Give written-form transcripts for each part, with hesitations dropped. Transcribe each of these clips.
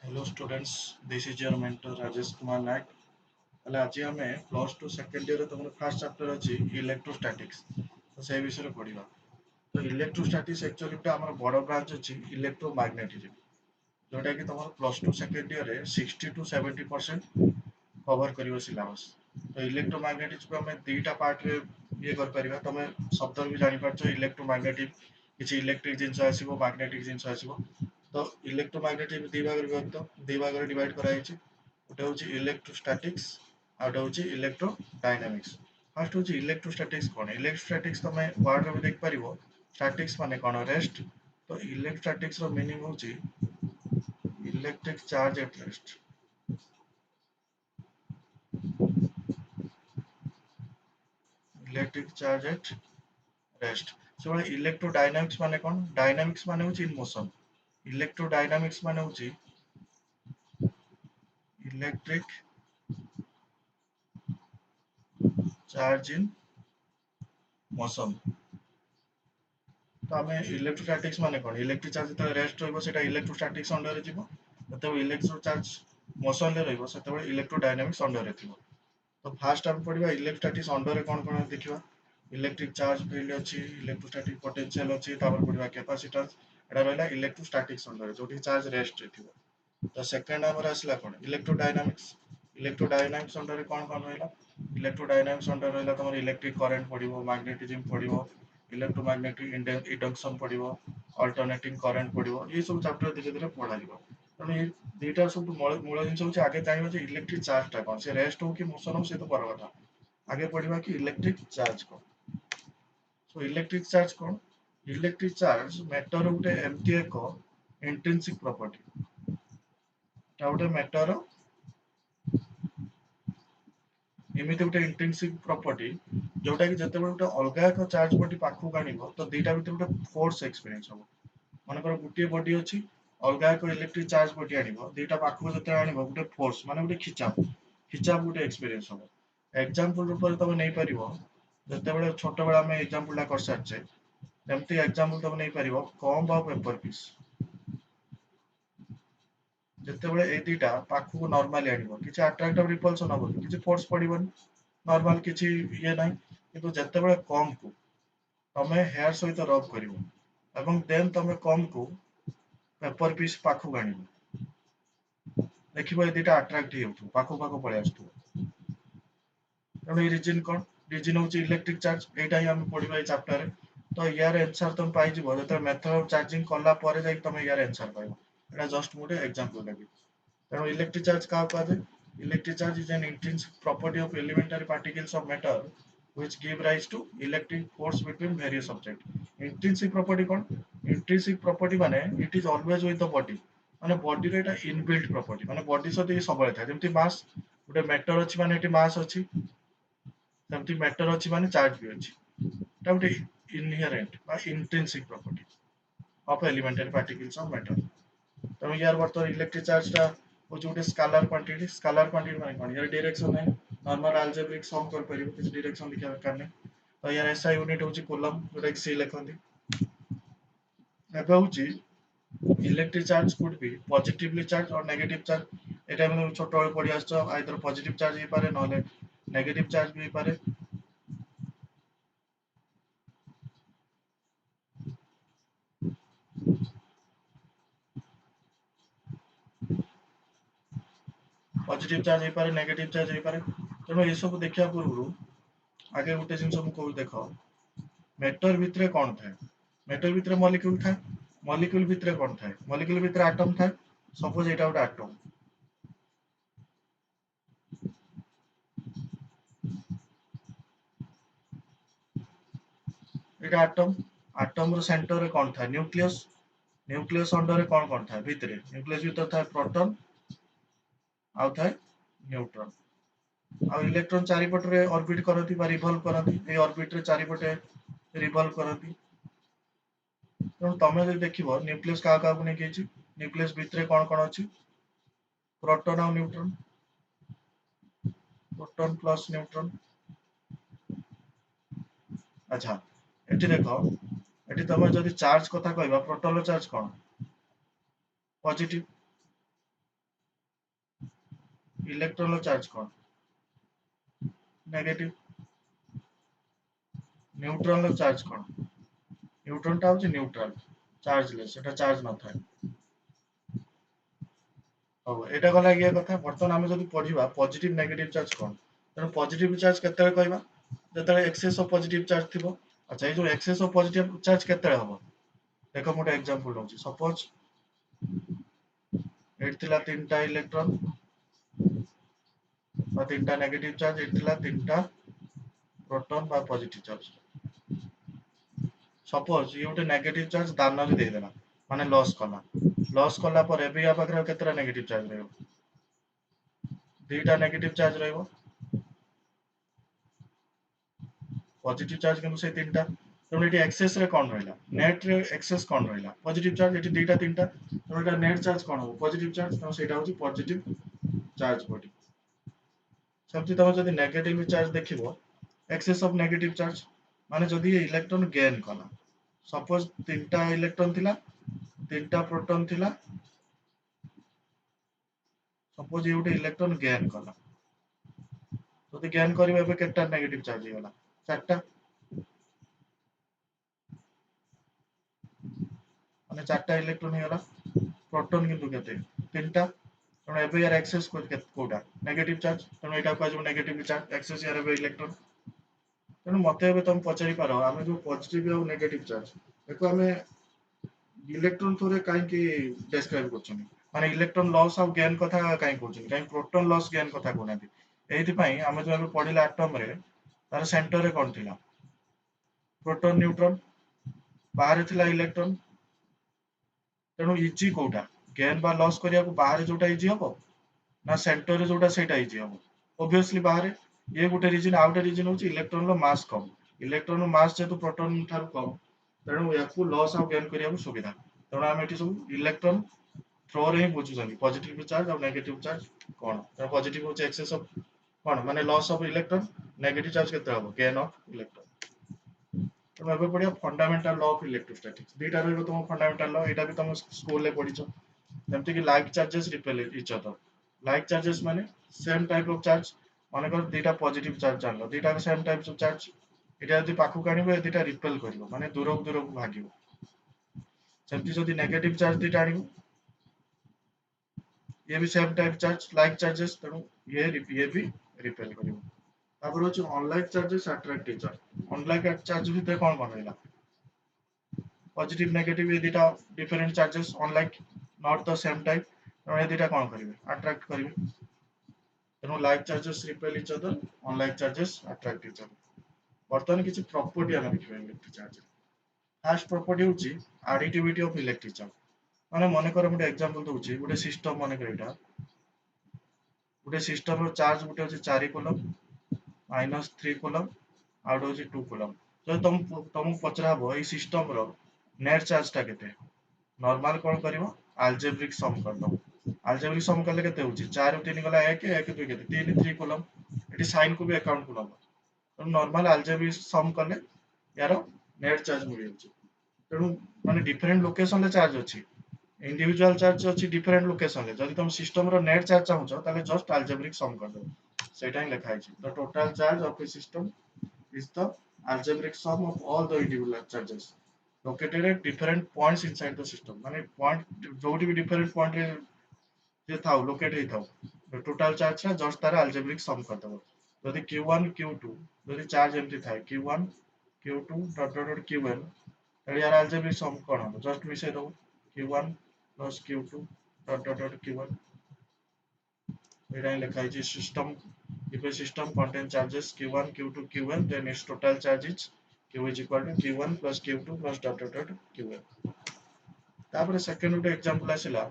Hello students, this is your mentor Rajesh Kumar Naik. তাহলে আজ আমি প্লস টু সেকেন্ড ইয়ারে তোমার ফার্স্ট চ্যাপ্টার ଅଛି ইলেক্ট্ରୋଷ୍ଟାଟିକ୍ସ ତ ସେ ବିଷୟରେ ପଢିବା। ତ ଇଲେକ୍ଟ୍ରୋଷ୍ଟାଟିକ୍ସ ଆକ୍ଚୁଆଲି ଗୋଟେ ଆମର ବଡ ବ୍ରାଞ୍ଚ ଅଛି ଇଲେକ୍ଟ୍ରୋମାଗ୍ନେଟିଜମ ଯୋଉଟା କି ତମର ପ୍ଲସ ଟୁ ସେକେଣ୍ଡ ଇୟରରେ 60 to 70% କଭର କରିବ ସିଲାବସ। ତ ଇଲେକ୍ଟ୍ରୋମାଗ୍ନେଟିକ୍ସକୁ ଆମେ ଦିଟା ପାର୍ଟରେ ଇଏ କରିପାରିବା। ତମେ ଶବ୍ଦରୁ ବି ଜାଣିପାରୁଛ ଇଲେକ୍ଟ୍ରୋମାଗ୍ନେଟିକ କିଛି ଇଲେକ୍ଟ୍ରିକ ଜିନିଷ ଆସିବ ମାଗ୍ନେଟିକ ଜିନିଷ ଆସିବ। ତ ଇଲେକ୍ଟ୍ରୋମାଗ୍ନେଟିକ ଦି ଭାଗରେ ଡିଭାଇଡ କରାଯାଇଛି। ଗୋଟେ ହଉଛି ଇଲେକ୍ଟ୍ରୋଷ୍ଟାଟିକ୍ସ ଆଉ ଗୋଟେ ହଉଛି ଇଲେକ୍ଟ୍ରୋଡାଇନାମିକ୍ସ। ଫାର୍ଷ୍ଟ ହଉଛି ଇଲେକ୍ଟ୍ରୋଷ୍ଟାଟିକ୍ସ କଣ? ଇଲେକ୍ଟ୍ରୋଷ୍ଟାଟିକ୍ସ ତମେ ୱାର୍ଡରେ ବି ଦେଖିପାରିବ। ଷ୍ଟାଟିକ୍ସ ମାନେ କଣ? ରେଷ୍ଟ। ତ ଇଲେକ୍ଟ୍ରୋଷ୍ଟାଟିକ୍ସ ର ମିନିଂ ହଉଛି ଇଲେକ୍ଟ୍ରିକ ଚାର୍ଜ ଏଟ ରେଷ୍ଟ। ଇଲେକ୍ଟ୍ରିକ ଚାର୍ଜ ଏଟ ରେଷ୍ଟ। ସେଭଳି ଇଲେକ୍ଟ୍ରୋଡାଇନାମିକ୍ସ ମାନେ କଣ? ଡାଇନାମିକ୍ସ ମାନେ ହଉଛି ଇନ ମୋସନ। ଇଲେକ୍ଟ୍ରୋଡାଇନାମିକ୍ସ ମାନେ ହଉଛି ଇଲେକ୍ଟ୍ରିକ ଚାର୍ଜ ଇନ ମୋସନ। ତ ଆମେ ଇଲେକ୍ଟ୍ରୋଷ୍ଟାଟିକ୍ସ ମାନେ କଣ? ଇଲେକ୍ଟ୍ରିକ ଚାର୍ଜ ଯେତେବେଳେ ରେଷ୍ଟ ରହିବ ସେଟା ଇଲେକ୍ଟ୍ରୋଷ୍ଟାଟିକ୍ସ ଅଣ୍ଡରରେ ଯିବ। ଯେତେବେଳେ ଇଲେକ୍ଟ୍ରୋ ଚାର୍ଜ ମୋସନରେ ରହିବ ସେତେବେଳେ ଇଲେକ୍ଟ୍ରୋଡାଇନାମିକ୍ସ ଅଣ୍ଡରରେ ଥିବ। ତ ଫାର୍ଷ୍ଟ ଆମେ ପଢିବା ଇଲେକ୍ଟ୍ରୋଷ୍ଟାଟିକ୍ସ ଅଣ୍ଡରରେ କଣ କଣ ଦେଖିବା। ଇଲେକ୍ଟ୍ରିକ ଚାର୍ଜ ଫିଲ୍ଡ ଅଛି, ଇଲେକ୍ଟ୍ରୋଷ୍ଟାଟିକ ପୋଟେନସିଆଲ ଅଛି, ତାପରେ ପଢିବା କ୍ୟାପାସିଟାନ୍ସ। ଏଟା ରହିଲା ଇଲେକ୍ଟ୍ରୋଷ୍ଟାଟିକ୍ସ ଅଣ୍ଡରରେ ଯୋଉଠି ଚାର୍ଜ ରେଷ୍ଟରେ ଥିବ। ତ ସେକେଣ୍ଡ ଆମର ଆସିଲା କଣ? ଇଲେକ୍ଟ୍ରୋଡାଇନାମିକ୍ସ। ଇଲେକ୍ଟ୍ରୋଡାଇନାମିକ୍ସ ଅଣ୍ଡରରେ କଣ କଣ ରହିଲା? ଇଲେକ୍ଟ୍ରୋଡାଇନାମିକ୍ସ ଅଣ୍ଡରରେ ରହିଲା ତମର ଇଲେକ୍ଟ୍ରିକ କରେଣ୍ଟ ପଢିବ, ମ୍ୟାଗ୍ନେଟିଜିମ ପଢିବ, ଇଲେକ୍ଟ୍ରୋମ୍ୟାଗ୍ନେଟିକ ଇଣ୍ଡକ୍ସନ ପଢିବ, ଅଲ୍ଟରନେଟିଂ କରେଣ୍ଟ ପଢିବ। ଏଇ ସବୁ ଚାପ୍ଟର ଧୀରେ ଧୀରେ ପଢାଯିବ। ତେଣୁ ଏଇ ଦିଟା ସବୁଠୁ ମୂଳ ଜିନିଷ ହଉଛି ଆଗେ ଜାଣିବା ଯେ ଇଲେକ୍ଟ୍ରିକ ଚାର୍ଜଟା କଣ। ସେ ରେଷ୍ଟ ହଉ କି ମୋସନ ହଉ ସେ ତ ପର କଥା। ଆଗେ ପଢିବା କି ଇଲେକ୍ଟ୍ରିକ ଚାର୍ଜ କଣ। ସୋ ଇଲେକ୍ଟ୍ରିକ ଚାର୍ଜ କଣ? ଇଲେକ୍ଟ୍ରିକ ଚାର୍ଜ ମ୍ୟାଟର ଗୋଟେ ଏମିତି ଏକ ଇଣ୍ଟ୍ରିନସିକ ପ୍ରପର୍ଟି। এটা ଗୋଟେ ମ୍ୟାଟର ଏମିତି ଗୋଟେ ଇଣ୍ଟ୍ରିନସିକ ପ୍ରପର୍ଟି ଯୋଉଟା କି ଯେତେବେଳେ ଗୋଟେ ଅଲଗା ଏକ ଚାର୍ଜ ବଡି ପାଖକୁ ଆଣିବ ତ ଦିଟା ଭିତରେ ଗୋଟେ ଫୋର୍ସ ଏକ୍ସପିରିଏନ୍ସ ହବ। ମନେକର ଗୋଟିଏ ବଡି ଅଛି, ଅଲଗା ଏକ ଇଲେକ୍ଟ୍ରିକ ଚାର୍ଜ ବଡି ଆଣିବ, ଦିଟା ପାଖକୁ ଯେତେବେଳେ ଆଣିବ ଗୋଟେ ଫୋର୍ସ ମାନେ ଗୋଟେ ଖିଚାପ ଗୋଟେ ଏକ୍ସପିରିଏନ୍ସ ହବ। ଏକ୍ସାମ୍ପଲ ରୂପରେ ତମେ ନେଇପାରିବ, ଯେତେବେଳେ ଛୋଟବେଳେ ଆମେ ଏକ୍ସାମ୍ପଲଟା କରିସାରିଛେ, ଯେମିତି ଏକ୍ସାମ୍ପଲ ତମେ ନେଇପାରିବ କମ୍ବ ଆଉ ପେପର ପିସ୍। ଯେତେବେଳେ ଏଇ ଦିଟା ପାଖକୁ ନର୍ମାଲି ଆଣିବ କିଛି ଆଟ୍ରାକ୍ଟିଭ ରିପଲସନ ହବନି, କିଛି ଫୋର୍ସ ପଡିବନି, ନର୍ମାଲ କିଛି ଇଏ ନାହିଁ। କିନ୍ତୁ ଯେତେବେଳେ କମ୍ କୁ ତମେ ହେୟାର ସହିତ ରବ୍ କରିବ ଏବଂ ଦେନ୍ ତମେ କମ୍ କୁ ପେପର ପିସ୍ ପାଖକୁ ଆଣିବ, ଦେଖିବ ଏ ଦିଟା ଆଟ୍ରାକ୍ଟ ହେଇଯାଉଥିବ, ପାଖକୁ ପଳେଇ ଆସୁଥିବ। ତେଣୁ ଏଇ ରିଜିନ କଣ? ରିଜିନ ହଉଛି ଇଲେକ୍ଟ୍ରିକ ଚାର୍ଜ। ଏଇଟା ହିଁ ଆମେ ପଢିବା ଏଇ ଚାପ୍ଟରରେ। ତ ୟାର ଆନ୍ସର ତମେ ପାଇଯିବ ଯେତେବେଳେ ମେଥଡ ଅଫ ଚାର୍ଜିଂ କଲା ପରେ ଯାଇକି ତମେ ୟାର ଆନ୍ସର ପାଇବ। ଏଟା ଜଷ୍ଟ ମୁଁ ଗୋଟେ ଏକ୍ସାମ୍ପଲ ଦେବି। ତେଣୁ ଇଲେକ୍ଟ୍ରିକ ଚାର୍ଜ କାହାକୁ କୁହାଯାଏ? Electric charge is an intrinsic property of elementary particles of matter which give rise to electric force between various objects. Intrinsic property କଣ? Intrinsic property ମାନେ it is always with the body। ମାନେ ବଡିର ଏଟା inbuilt property, ମାନେ body ସହିତ ଇଏ ସବୁବେଳେ ଥାଏ। ଯେମିତି ମାସ୍, ଗୋଟେ ମ୍ୟାଟର ଅଛି ମାନେ ଏଠି ମାସ୍ ଅଛି, ସେମିତି ମ୍ୟାଟର ଅଛି ମାନେ ଚାର୍ଜ ବି ଅଛି। ଏଟା ଗୋଟେ ଇନହେରେଣ୍ଟ ବା intrinsic property of elementary particles of matter. ତେଣୁ ୟାର ବର୍ତ୍ତମାନ ଇଲେକ୍ଟ୍ରିକ ଚାର୍ଜଟା ହଉଛି ଗୋଟେ ସ୍କାଲାର କ୍ୱାଣ୍ଟିଟି। ସ୍କାଲାର କ୍ୱାଣ୍ଟିଟି ମାନେ କଣ? ୟାର ଡିରେକ୍ସନ ନାହିଁ। ନର୍ମାଲ ଆଲଜେବ୍ରିକ ସମ୍ କରିପାରିବ, କିଛି ଡିରେକ୍ସନ ଦେଖିବା ଦରକାର ନାହିଁ। ତ ୟାର ଏସ୍ଆଇ ୟୁନିଟ ହଉଛି କୁଲମ, ଯୋଉଟା କି ସି ଲେଖନ୍ତି। ଏବେ ହଉଛି electric charge could be positively charged or negative charge। এটা ଆମେ ଛୋଟବେଳେ ପଢି ଆସିଛ, ଆଇଦର ପଜିଟିଭ ଚାର୍ଜ ହେଇପାରେ ନହେଲେ ନେଗେଟିଭ ଚାର୍ଜ ବି ହେଇପାରେ। ପଜିଟିଭ ଚାର୍ଜ ହେଇପାରେ, ନେଗେଟିଭ ଚାର୍ଜ ହେଇପାରେ। ତେଣୁ ଏସବୁ ଦେଖିବା ପୂର୍ବରୁ ଆଗେ ଗୋଟେ ଜିନିଷ ମୁଁ କହୁଛି ଦେଖ, ମେଟର ଭିତରେ କଣ ଥାଏ? ମେଟର ଭିତରେ ମଲିକ୍ୟୁଲ ଥାଏ। ମଲିକ୍ୟୁଲ ଭିତରେ କଣ ଥାଏ? ମଲିକ୍ୟୁଲ ଭିତରେ ଆଟମ ଥାଏ। ସପୋଜ ଏଇଟା ଗୋଟେ ଆଟମ, ଏଇଟା ଆଟମ। ଆଟମ ର ସେଣ୍ଟରରେ କଣ ଥାଏ? ନ୍ୟୁକ୍ଲିୟସ୍। ନ୍ୟୁକ୍ଲିୟସ୍ ଅଣ୍ଡରରେ କଣ କଣ ଥାଏ? ଭିତରେ ନ୍ୟୁକ୍ଲିୟସ୍ ଭିତରେ ଥାଏ ପ୍ରୋଟନ ଆଉ ଥାଏ ନ୍ୟୁଟ୍ରନ। ଆଉ ଇଲେକ୍ଟ୍ରନ ଚାରିପଟରେ ଅର୍ବିଟ କରନ୍ତି ବା ରିଭଲ୍ଭ କରନ୍ତି। ଏଇ ଅର୍ବିଟରେ ଚାରିପଟେ ରିଭଲ୍ଭ କରନ୍ତି। ତେଣୁ ତମେ ଯଦି ଦେଖିବ ନ୍ୟୁକ୍ଲିୟସ୍ କାହା କାହାକୁ ନେଇକି ହେଇଛି? ନ୍ୟୁକ୍ଲିୟସ୍ ଭିତରେ କଣ କଣ ଅଛି? ପ୍ରୋଟନ ଆଉ ନ୍ୟୁଟ୍ରନ। Proton plus neutron. ଆଚ୍ଛା, ଏଠି ଦେଖ, ଏଠି ତମେ ଯଦି ଚାର୍ଜ କଥା କହିବା, ପ୍ରୋଟନର ଚାର୍ଜ କଣ? ପଜିଟିଭ। इलेक्ट्रॉन लो चार्ज कौन नेगेटिव न्यूट्रॉन लो चार्ज कौन न्यूट्रॉन टा होची न्यूट्रल चार्जलेस एटा चार्ज न थाए हबो एटा गला ये कथा बर्तमान हम जदि पढिबा पॉजिटिव नेगेटिव चार्ज कौन तेणु पॉजिटिव चार्ज केते कहबा जतले एक्सेस ऑफ पॉजिटिव चार्ज थिबो अच्छा ये जो एक्सेस ऑफ पॉजिटिव चार्ज केते हबो देखो मोटे एग्जांपल दउची सपोज एट थिला तीनटा इलेक्ट्रॉन बा तीनटा नेगेटिव चार्ज एट थिला तीनटा प्रोटॉन बा पॉजिटिव चार्ज सपोज ये गोटे नेगेटिव चार्ज दान रे दे देला माने लॉस कला पर एबे या पाखरे केतरा नेगेटिव चार्ज रहबो दुईटा नेगेटिव चार्ज रहबो पॉजिटिव चार्ज କିନ୍ତୁ ସେ ତିନିଟା ତେଣୁ ଏଠି एक्सेस रे कोन रहला नेट रे एक्सेस कोन रहला पॉजिटिव चार्ज एठी दुईटा तीनटा ତେଣୁ ଏटा नेट चार्ज कोन हो पॉजिटिव चार्ज ତେଣୁ ସେଇଟା होची पॉजिटिव चार्ज बॉडी ସେମିତି ତମେ ଯଦି नेगेटिव चार्ज देखिबो एक्सेस ऑफ नेगेटिव चार्ज माने जदी इलेक्ट्रॉन गेन कला सपोज तीनटा इलेक्ट्रॉन थिला तीनटा प्रोटॉन थिला सपोज ये गोटे इलेक्ट्रॉन गेन कला जदी गेन करिवे एबे केटा नेगेटिव चार्ज हेला चारटा माने चारटा इलेक्ट्रॉन हेला प्रोटॉन किंतु केते तीनटा तेणु एबे यार एक्सेस कोटा नेगेटिव चार्ज तेणु एटा कहजो नेगेटिव चार्ज एक्सेस यार एबे इलेक्ट्रॉन तेणु मते एबे तुम पचारि पारो आमे जो पॉजिटिव और नेगेटिव चार्ज एको आमे इलेक्ट्रॉन थोरे काहे की डिस्क्राइब करछनी माने इलेक्ट्रॉन लॉस और गेन कथा काहे कहछनी काहे प्रोटॉन लॉस गेन कथा कोनाती एथि पई आमे जो पढिला एटम रे तार सेंटर रे कोन थिला प्रोटॉन न्यूट्रॉन बाहर थिला इलेक्ट्रॉन तेणु इजी कोटा गेन बा लॉस करिया को बाहर जोटा इजी हबो ना सेंटर रे जोटा सेटा इजी हबो ऑब्वियसली बाहर ये गोटे रीजन आउट रीजन होची इलेक्ट्रॉन लो मास कम इलेक्ट्रॉन रो मास जेतु प्रोटॉन थारु कम तेणु याकू लॉस और गेन करिया को सुविधा तेणु आमे एठी सब इलेक्ट्रॉन थ्रो रे ही बुझुछनी पॉजिटिव चार्ज और नेगेटिव चार्ज कोन त पॉजिटिव होची एक्सेस ऑफ कोन माने loss of electron negative charge केते हबो गेन ऑफ इलेक्ट्रॉन तो एबे पडिया फंडामेंटल लॉ ऑफ इलेक्ट्रोस्टैटिक्स दीटा रहबो तुम फंडामेंटल लॉ एटा भी तुम स्कूल ले पढिछो जेमति कि like charges repel each other like charges माने सेम टाइप ऑफ चार्ज माने कर दीटा पॉजिटिव चार्ज जानलो दीटा सेम टाइप्स ऑफ चार्ज एटा जदि पाखु कानिबो दीटा रिपेल करिवो माने दूर को भागिवो सेमति जदि नेगेटिव चार्ज दीटा आनिबो ये भी same type charge like charges तेणु ये भी रिपेल करिवो तापर होची unlike charges attractive charge unlike charge भितर कोन कोन रहला पॉजिटिव नेगेटिव ये दीटा different charges unlike not the same type तेणु ये दीटा कोन करिवे अट्रैक्ट करिवे तेणु like charges repel each other unlike charges attract each other वर्तमान किछि प्रॉपर्टी हम देखिबा इलेक्ट्रिक चार्ज फर्स्ट प्रॉपर्टी होची एडिटिविटी ऑफ इलेक्ट्रिक चार्ज माने मने कर गोटे एग्जांपल दोउची गोटे सिस्टम मने कर एटा गोटे सिस्टम रो चार्ज गोटे होची 4 कूलम -3 कूलम आउट होची 2 कूलम जो तुम पचराबो ए सिस्टम रो नेट चार्ज ता केते नॉर्मल कोन करिवो अलजेब्रिक सम कर दो अलजेब्रिक सम कले केते होची 4 रो 3 गला 1 1 2 केते 3 3 कूलम एटी साइन को भी अकाउंट को नबो तो नॉर्मल अलजेब्रिक सम कले यारो नेट चार्ज मिल जाउची तेणु माने डिफरेंट लोकेशन ले चार्ज अछि इंडिविजुअल चार्ज अछि डिफरेंट लोकेशन ले जदि तुम सिस्टम रो नेट चार्ज चाहउछो ताले जस्ट अलजेब्रिक सम कर दो सेटा ही लिखा है the total charge of a system is the algebraic sum of all the individual charges located at different points inside the system माने point जोटी भी different point रे जे थाउ लोकेट हे थाउ total charge रा जस्ट तार algebraic sum कर दबो जदि q1 q2 जदि charge MT थाए q1 q2 dot dot dot qn तड़ी यार algebraic sum कोन हो जस्ट मिसे दो q1 plus q2 dot dot dot qn एटा ही लिखा है system if a system contains charges q1 q2 qn then its total charge is q is equal to q1 plus q2 plus dot dot dot qn तापर second उटे example आसिला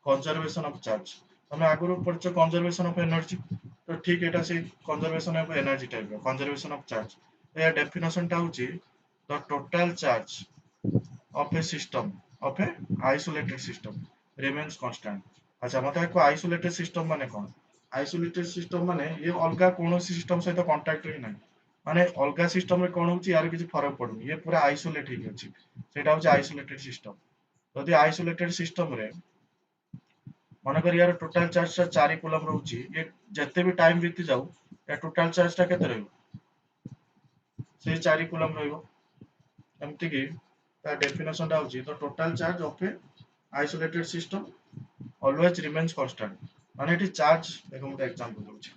conservation of charge हमें आगुरु पढ़छ conservation of energy तो ठीक एटा से कंजर्वेशन ऑफ एनर्जी टाइप रो कंजर्वेशन ऑफ चार्ज या डेफिनेशन ता होची the total charge of a system of a isolated system remains constant अच्छा मते को आइसोलेटेड सिस्टम माने कोन आइसोलेटेड सिस्टम माने ये अलगा कोनोसी सिस्टम सहित कांटेक्ट रे नै माने अलगा सिस्टम में कोन होची यार किछि फरक पडुनी ये पूरा आइसोलेट ही अछि सेटा होची आइसोलेटेड सिस्टम जदि आइसोलेटेड सिस्टम रे मनकर यार टोटल चार्ज 4 कूलम रहउची ये जत्ते भी टाइम बीती जाऊ या टोटल चार्ज टा केते रहइबो से 4 कूलम रहइबो एमति कि ता डेफिनेशन टा होची तो total charge of a isolated system always remains constant माने एठी चार्ज देखो मते एग्जांपल दोची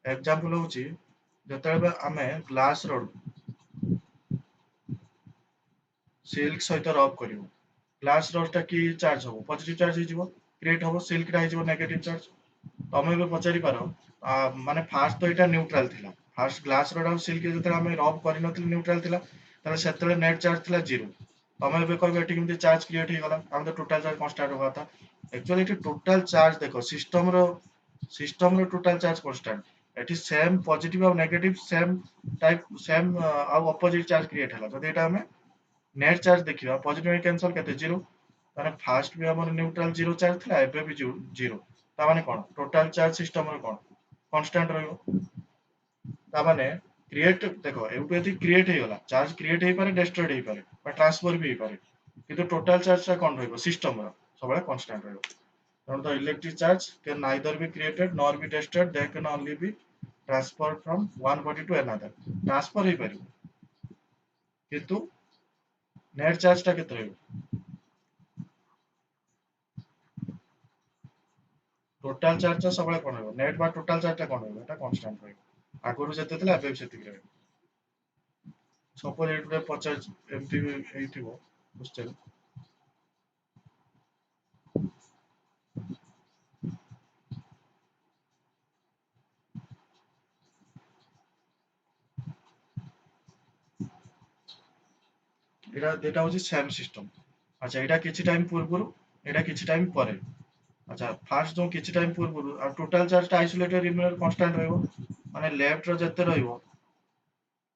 एग्जांपल होची जतबे आमे ग्लास रोड सिल्क सहित रब करिवो ग्लास रोड टा की चार्ज हो पॉजिटिव चार्ज हे जिवो क्रिएट हो सिल्क टा हे जिवो नेगेटिव चार्ज तमे भी पचारि पारो माने फास्ट तो एटा न्यूट्रल थिला फास्ट ग्लास रोड और सिल्क जते आमे रब करि नथिल न्यूट्रल थिला ताले सेतले नेट चार्ज थिला 0 तमे भी कहबे एटी केमति चार्ज क्रिएट हे गला हम तो टोटल चार्ज कांस्टेंट होगा था एक्चुअली एटी टोटल चार्ज देखो सिस्टम रो टोटल चार्ज कांस्टेंट एटी सेम पॉजिटिव और नेगेटिव सेम टाइप सेम और ऑपोजिट चार्ज क्रिएट हला जदि एटा हमें नेट चार्ज देखिबा पॉजिटिव कैंसल केते 0 ताने फास्ट भी हमर न्यूट्रल 0 चार्ज थिला एबे भी 0 ता माने कोन टोटल चार्ज सिस्टम रो कोन कांस्टेंट रहइबो ता माने क्रिएट देखो एउटे यदि क्रिएट हे गला चार्ज क्रिएट हे पारे डिस्ट्रॉयड हे पारे बा ट्रांसफर भी हे पारे किंतु टोटल चार्ज ता कोन रहइबो सिस्टम रो सबले कांस्टेंट रहइबो तब the electric charge can neither be created nor be destroyed they can only be transfer from one body to another transfer हे पारिबो किंतु नेट चार्ज टा केते रहइबो टोटल चार्ज सबले कोन रहइबो नेट बा टोटल चार्ज टा कोन रहइबो एटा कांस्टेंट रहइबो आगुरु जते थिला एबे सेति रहइबो सपोज एटुरे 50 एमटी हेइथिबो क्वेश्चन एटा डेटा होची सेम सिस्टम अच्छा एटा किछि टाइम पूर्वरु एटा किछि टाइम परे अच्छा फास्ट जो किछि टाइम पूर्वरु आ टोटल चार्ज टा आइसोलेटेड रिमेनर कांस्टेंट रहइबो माने लेफ्ट रो जते रहइबो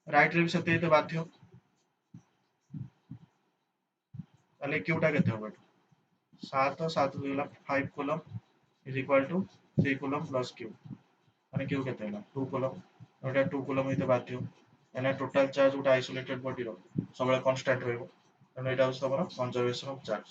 राइट रे भी सेते हेते बाध्य ताले क्यूटा केते होबो 7 और 7 देला 5 coulomb is equal to 3 coulomb plus Q माने क्यू केते होला 2 कूलम ओटा 2 कूलम हेते बाध्य एना टोटल चार्ज उटा आइसोलेटेड बॉडी रो सबले कांस्टेंट रहइबो एना एटा होस तमरो कंजर्वेशन ऑफ चार्ज